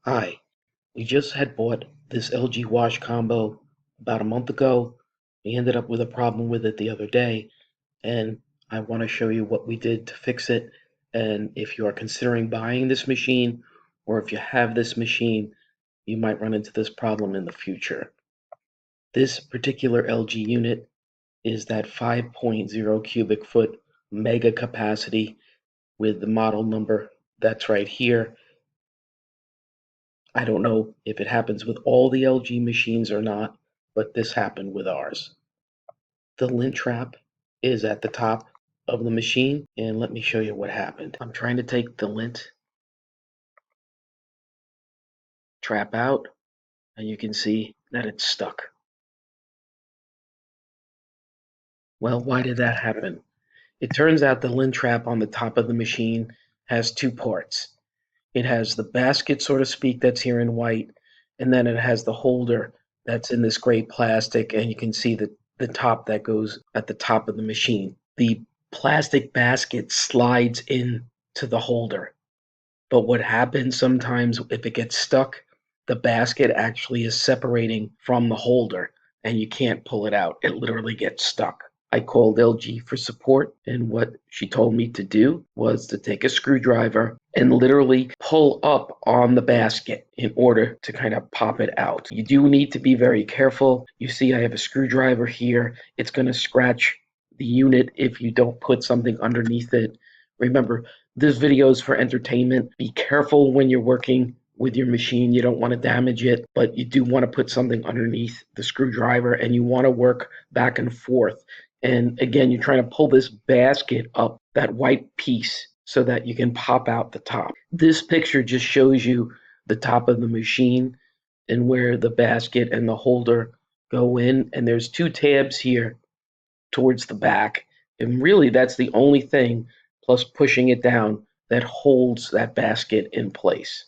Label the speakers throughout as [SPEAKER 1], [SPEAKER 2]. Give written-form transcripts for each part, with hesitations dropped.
[SPEAKER 1] Hi, we just had bought this LG wash combo about a month ago. We ended up with a problem with it the other day, and I want to show you what we did to fix it. And if you are considering buying this machine, or if you have this machine, you might run into this problem in the future. This particular LG unit is that 5.0 cubic foot mega capacity with the model number that's right here. I don't know if it happens with all the LG machines or not, but this happened with ours. The lint trap is at the top of the machine, and let me show you what happened. I'm trying to take the lint trap out, and you can see that it's stuck. Well, why did that happen? It turns out the lint trap on the top of the machine has two parts. It has the basket, so to speak, that's here in white, and then it has the holder that's in this gray plastic, and you can see the top that goes at the top of the machine. The plastic basket slides into the holder, but what happens sometimes if it gets stuck, the basket actually is separating from the holder, and you can't pull it out. It literally gets stuck. I called LG for support, and what she told me to do was to take a screwdriver and literally pull up on the basket in order to kind of pop it out. You do need to be very careful. You see I have a screwdriver here. It's going to scratch the unit if you don't put something underneath it. Remember, this video is for entertainment. Be careful when you're working with your machine. You don't want to damage it, but you do want to put something underneath the screwdriver, and you want to work back and forth. And again, you're trying to pull this basket up, that white piece, so that you can pop out the top. This picture just shows you the top of the machine and where the basket and the holder go in. And there's two tabs here towards the back. And really, that's the only thing, plus pushing it down, that holds that basket in place.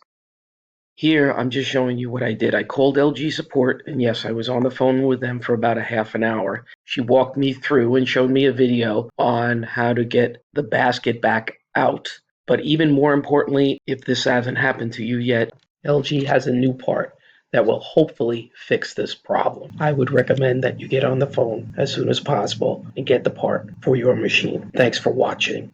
[SPEAKER 1] Here, I'm just showing you what I did. I called LG support, and yes, I was on the phone with them for about a half an hour. She walked me through and showed me a video on how to get the basket back out. But even more importantly, if this hasn't happened to you yet, LG has a new part that will hopefully fix this problem. I would recommend that you get on the phone as soon as possible and get the part for your machine. Thanks for watching.